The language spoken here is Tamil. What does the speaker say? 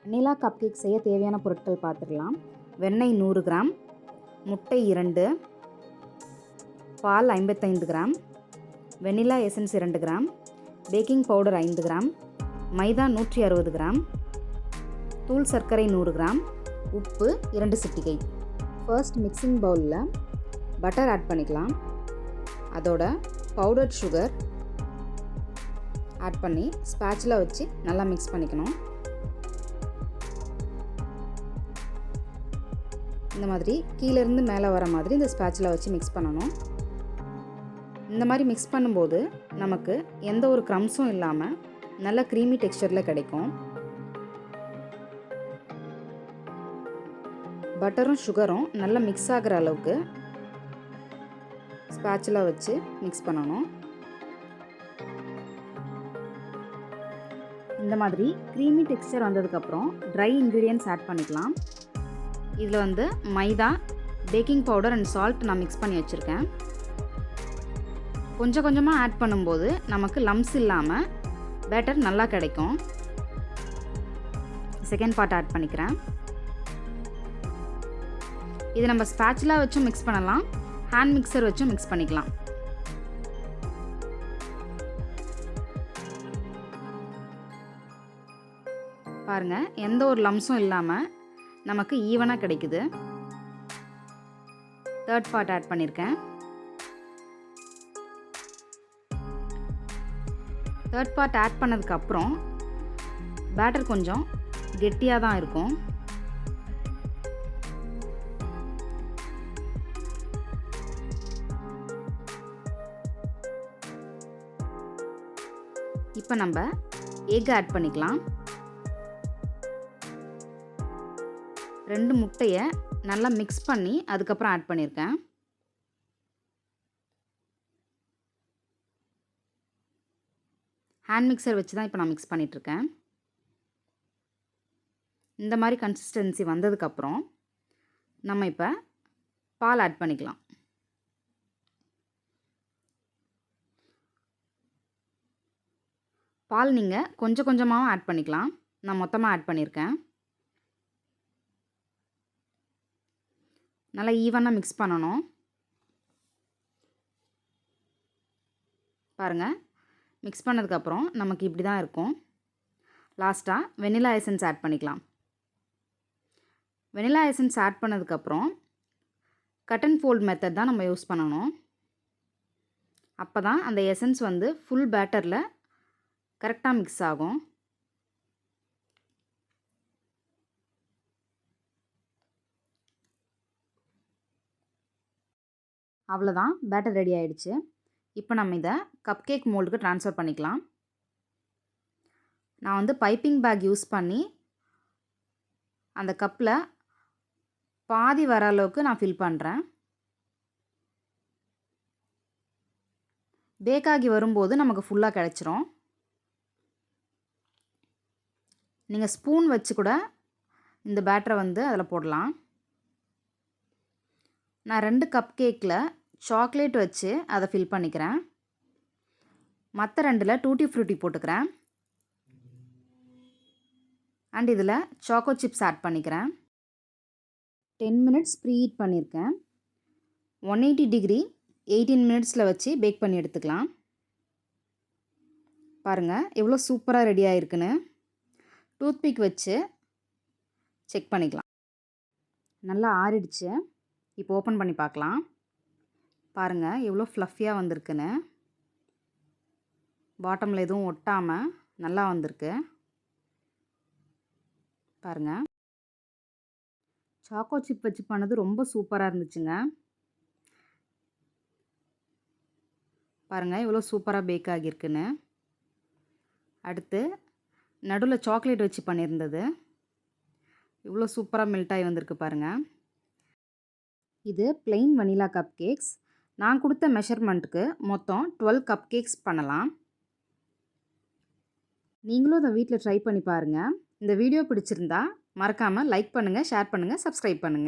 வெண்ணிலா கப் கேக் செய்ய தேவையான பொருட்கள் பார்த்துடலாம். வெண்ணெய் 100 கிராம், முட்டை 2, பால் 55 gram, vanilla essence 2 gram, baking powder 5 gram, maida 160 gram, தூள் சர்க்கரை 100 கிராம், உப்பு 2 சிட்டிகை. ஃபர்ஸ்ட் மிக்சிங் பவுலில் பட்டர் ஆட் பண்ணிக்கலாம். அதோட பவுடர் சுகர் ஆட் பண்ணி ஸ்பேட்சுலா வச்சு நல்லா மிக்ஸ் பண்ணிக்கணும். இந்த மாதிரி கீழேருந்து மேலே வர மாதிரி இந்த ஸ்பேட்சுலா வச்சு மிக்ஸ் பண்ணணும். இந்த மாதிரி மிக்ஸ் பண்ணும்போது நமக்கு எந்த ஒரு க்ரம்ஸும் இல்லாமல் நல்ல க்ரீமி டெக்ஸ்சரில் கிடைக்கும். பட்டரும் சுகரும் நல்லா மிக்ஸ் ஆகிற அளவுக்கு ஸ்பேட்சுலா வச்சு மிக்ஸ் பண்ணணும். இந்த மாதிரி க்ரீமி டெக்ஸ்சர் வந்ததுக்கப்புறம் ட்ரை இன்க்ரீடியன்ட்ஸ் ஆட் பண்ணிக்கலாம். இதில் மைதா, பேக்கிங் பவுடர் அண்ட் சால்ட் நான் மிக்ஸ் பண்ணி வச்சுருக்கேன். கொஞ்சம் கொஞ்சமாக ஆட் பண்ணும்போது நமக்கு லம்ஸ் இல்லாமல் பேட்டர் நல்லா கிடைக்கும். செகண்ட் பார்ட் ஆட் பண்ணிக்கிறேன். இது நம்ம ஸ்பேட்சுலா வச்சும் மிக்ஸ் பண்ணலாம், ஹேண்ட் மிக்சர் வச்சும் மிக்ஸ் பண்ணிக்கலாம். பாருங்கள், எந்த ஒரு லம்ஸும் இல்லாமல் நமக்கு ஈவனாக கிடைக்குது. தேர்ட் பார்ட் ஆட் பண்ணியிருக்கேன். தேர்ட் பார்ட் ஆட் பண்ணதுக்கப்புறம் பேட்டர் கொஞ்சம் கெட்டியாக தான் இருக்கும். இப்போ நம்ம எக் ஆட் பண்ணிக்கலாம். 2 முட்டையை நல்லா மிக்ஸ் பண்ணி அதுக்கப்புறம் ஆட் பண்ணியிருக்கேன். ஹேண்ட் மிக்சர் வச்சு தான் இப்போ நான் மிக்ஸ் பண்ணிகிட்ருக்கேன். இந்த மாதிரி கன்சிஸ்டன்சி வந்ததுக்கப்புறம் நம்ம இப்போ பால் ஆட் பண்ணிக்கலாம். பால் நீங்கள் கொஞ்சம் கொஞ்சமாகவும் ஆட் பண்ணிக்கலாம். நான் மொத்தமாக ஆட் பண்ணியிருக்கேன். நல்லா ஈவனாக மிக்ஸ் பண்ணணும். பாருங்கள், மிக்ஸ் பண்ணதுக்கப்புறம் நமக்கு இப்படி தான் இருக்கும். லாஸ்ட்டாக வெண்ணிலா எசன்ஸ் ஆட் பண்ணிக்கலாம். வெண்ணிலா எசன்ஸ் ஆட் பண்ணதுக்கப்புறம் கட் அண்ட் ஃபோல்ட் மெத்தட் தான் நம்ம யூஸ் பண்ணணும். அப்போ தான் அந்த எசன்ஸ் ஃபுல் பேட்டரில் கரெக்டாக மிக்ஸ் ஆகும். அவ்வளோதான், பேட்டர் ரெடி ஆகிடுச்சு. இப்போ நம்ம இதை கப் கேக் மோல்டுக்கு ட்ரான்ஸ்ஃபர் பண்ணிக்கலாம். நான் பைப்பிங் பேக் யூஸ் பண்ணி அந்த கப்பில் பாதி வர அளவுக்கு நான் ஃபில் பண்ணுறேன். பேக்காகி வரும்போது நமக்கு ஃபுல்லாக கிடச்சிரும். நீங்கள் ஸ்பூன் வச்சு கூட இந்த பேட்டரை அதில் போடலாம். நான் 2 கப் கேக்கில் சாக்லேட் வச்சு அதை ஃபில் பண்ணிக்கிறேன். மற்ற 2ல் டூட்டி ஃப்ரூட்டி போட்டுக்கிறேன். அண்ட் இதில் சாக்கோ சிப்ஸ் ஆட் பண்ணிக்கிறேன். 10 மினிட்ஸ் ப்ரீ ஹீட் பண்ணியிருக்கேன். 180 டிகிரி 18 மினிட்ஸில் வச்சு பேக் பண்ணி எடுத்துக்கலாம். பாருங்கள், எவ்வளோ சூப்பராக ரெடி ஆகிருக்குன்னு. டூத்பிக் வச்சு செக் பண்ணிக்கலாம். நல்லா ஆறிடுச்சு. இப்போ ஓப்பன் பண்ணி பார்க்கலாம். பாருங்கள், எவ்வளோ ஃப்ளஃபியாக வந்திருக்குன்னு. பாட்டமில் எதுவும் ஒட்டாமல் நல்லா வந்திருக்கு. பாருங்கள், சாக்கோ சிப் வச்சு பண்ணது ரொம்ப சூப்பராக இருந்துச்சுங்க. பாருங்கள், எவ்வளோ சூப்பராக பேக் ஆகியிருக்குன்னு. அடுத்து நடுவில் சாக்லேட் வச்சு பண்ணியிருந்தது இவ்வளோ சூப்பராக மெல்ட் ஆகி வந்திருக்கு பாருங்கள். இது plain vanilla கப் கேக்ஸ். நான் கொடுத்த மெஷர்மெண்ட்டுக்கு மொத்தம் 12 கப் கேக்ஸ் பண்ணலாம். நீங்களும் இதை வீட்டில் ட்ரை பண்ணி பாருங்கள். இந்த வீடியோ பிடிச்சிருந்தா மறக்காமல் லைக் பண்ணுங்கள், ஷேர் பண்ணுங்கள், சப்ஸ்கிரைப் பண்ணுங்கள்.